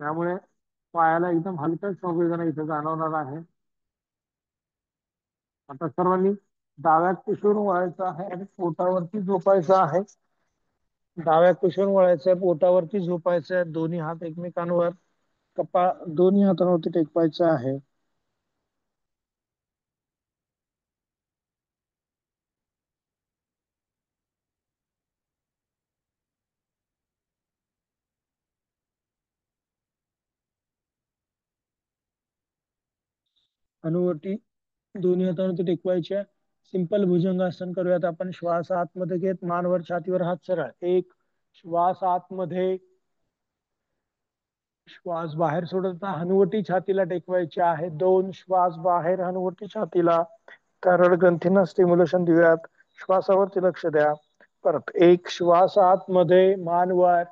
त्यामुळे पायाला एकदम हलक्या संवेदना इथे जाणवणार आहे. आता सर्वांनी डाव्या कुशीवर वळायचं आहे आणि पोटावरती झोपायचं आहे. डाव्या कुशीवर वळायचं आहे, पोटावरती झोपायचं आहे. दोन्ही हात एकमेकांवर, कपाळ दोन्ही हातांवरती टेकवायचं आहे. अनुवटी दोन्ही हातांवरती टेकवायच्या. सिंपल भुजंगासन करूयात आपण. श्वास आतमध्ये घेत, मानवर छातीवर हात सरळ. एक, श्वास आतमध्ये, श्वास बाहेर सोडता हनुवटी छातीला टेकवायची आहे. 2 श्वास बाहेर, हनुवटी छातीला. कारण ग्रंथींना स्टिम्युलेशन देऊयात. श्वासावरती लक्ष द्या. परत 1 श्वास आतमध्ये, मान वर.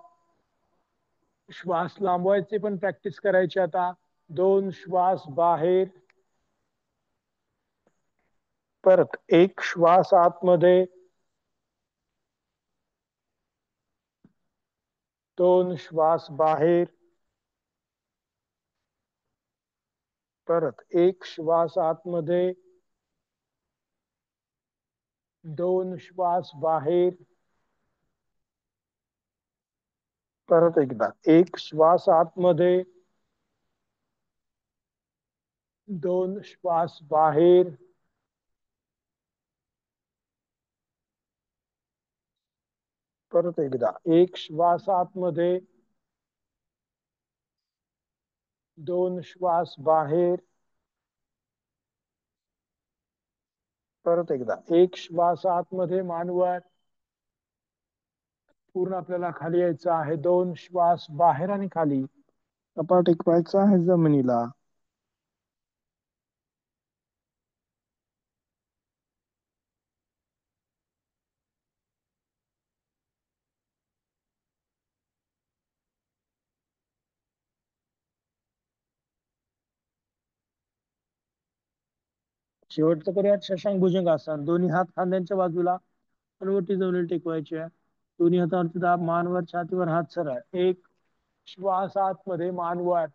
श्वास लांबवायचे पण प्रॅक्टिस करायची आता. 2 श्वास बाहेर. परत 1 श्वास आतमध्ये, 2 श्वास बाहेर. परत 1 श्वास आतमध्ये, 2 श्वास बाहेर. परत एकदा 1 श्वास आतमध्ये, 2 श्वास बाहेर. परत एकदा 1 श्वास आतमध्ये, 2 श्वास बाहेर. परत एकदा 1 श्वास आतमध्ये, मान वर. पूर्ण आपल्याला खाली यायचं आहे. 2 श्वास बाहेर आणि खाली. कपाळ टेकवायचं आहे जमिनीला. शेवटचं करूयात शशांक भुजंगासन. दोन्ही हात खांद्यांच्या बाजूला, हनुवटी जमिनीला टेकवायची आहे. दोन्ही हातावरती दाब, मानवर, छातीवर हात सरळ. 1 श्वास आतमध्ये, मान वर.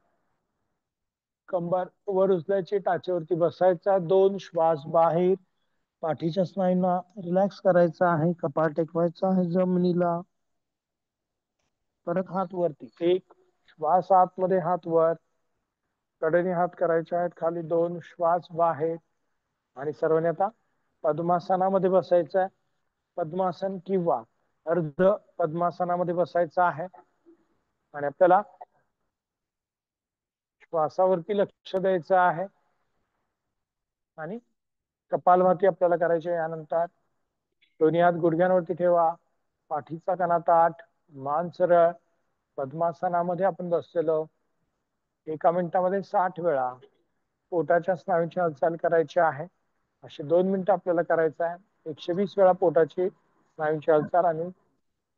कंबर वर उचलायची, टाचेवरती बसायचा. 2 श्वास बाहेर. पाठीच्या स्नायूंना रिलॅक्स करायचा आहे. कपाळ टेकवायचा आहे जमिनीला. परत हात वरती. 1 श्वास आतमध्ये, हात वर. कडेने हात करायचे आहेत खाली. 2 श्वास बाहेर. आणि सर्वांनी आता पद्मासनामध्ये बसायचं आहे. पद्मासन किंवा अर्ध पद्मासनामध्ये बसायचं आहे. आणि आपल्याला श्वासावरती लक्ष द्यायचं आहे. आणि कपालभाती आपल्याला करायची आहे. यानंतर दोन्ही हात गुडघ्यांवरती ठेवा. पाठीचा कणा ताठ, मान सरळ. पद्मासनामध्ये आपण बसलेलो. 1 मिनिटामध्ये 60 वेळा पोटाच्या स्नायूंची हालचाल करायची आहे. असे 2 मिनिटं आपल्याला करायचं आहे. 120 वेळा पोटाची स्नायूंची हालचाल आणि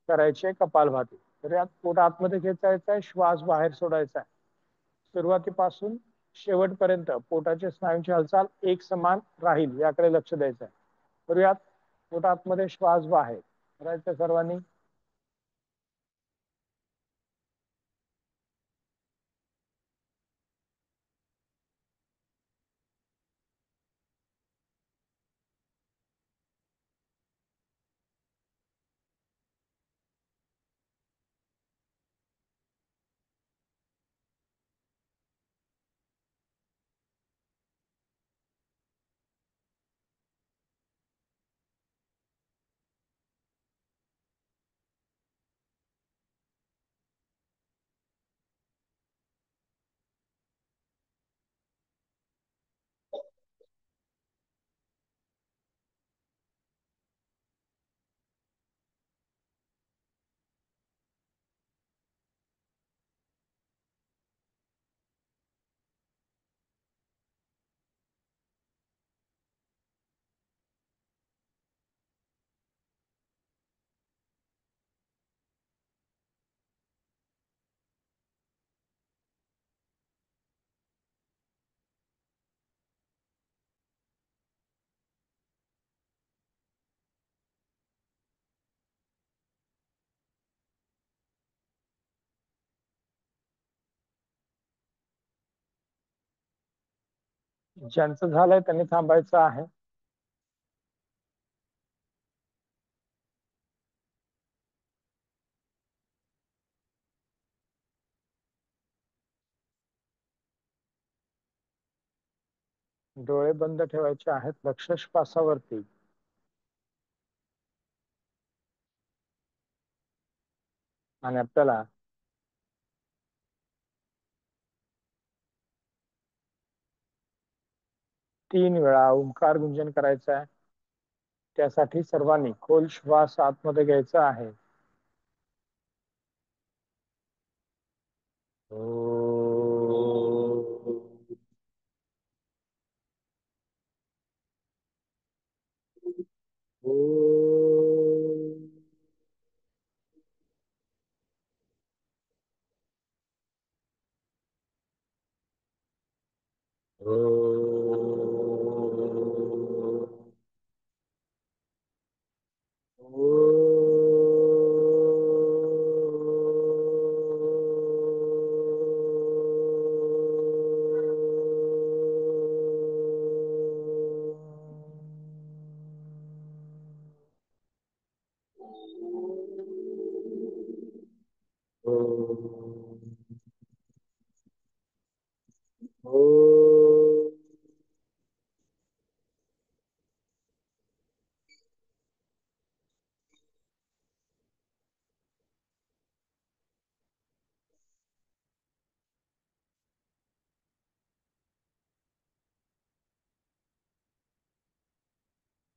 करायची आहे कपालभाती. तर यात पोट आतमध्ये खेचायचं आहे, श्वास बाहेर सोडायचा आहे. सुरुवातीपासून शेवटपर्यंत पोटाच्या स्नायूंची हालचाल एक समान राहील याकडे लक्ष द्यायचं आहे. करूयात. पोट आतमध्ये, श्वास बाहेर करायचं सर्वांनी. ज्यांचं झालंय त्यांनी थांबायचं आहे. डोळे बंद ठेवायचे आहेत. लक्ष श्वासावरती. आणि आपल्याला 3 वेळा ओंकार गुंजन करायचं आहे. त्यासाठी सर्वांनी खोल श्वास आतमध्ये घ्यायचा आहे.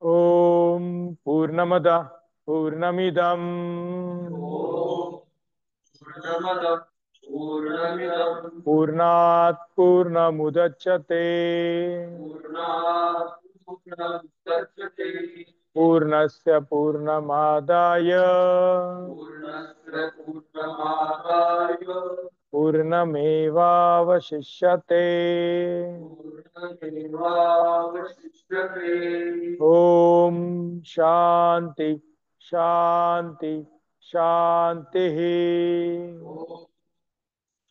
ॐ पूर्णमदः पूर्णमिदम् ॐ पूर्णमदः पूर्णमिदं पूर्णात् पूर्णमुदच्यते पूर्णात् पूर्णमुदच्यते पूर्णस्य पूर्णमादाय पूर्णस्य पूर्णमादाय पूर्णमेवावशिष्यते। पूर्णमेवावशिष्यते। ॐ शान्ति शान्ति शान्तिः। ॐ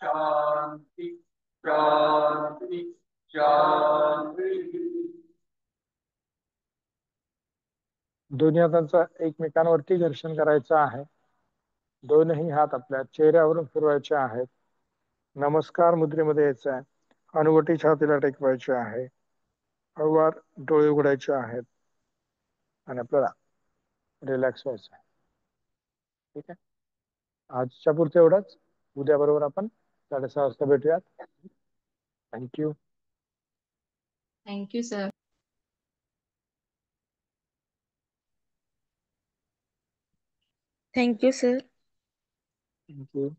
शान्ति शान्ति शान्तिः। दोन्ही हातांचं एकमेकांवरती घर्षण करायचं आहे. दोनही हात आपल्या चेहऱ्यावरून फिरवायचे आहेत. नमस्कार मुद्रेमध्ये यायचं आहे. हनुवटी छातीला टेकवायची आहे. हळूवार डोळे उघडायचे आहेत आणि आपल्याला रिलॅक्स व्हायचं आहे. ठीक आहे, आजच्या पुरतं एवढंच. उद्या बरोबर आपण 6:30 वाजता भेटूयात. Thank you. Thank you, sir. Thank you, sir. Thank you.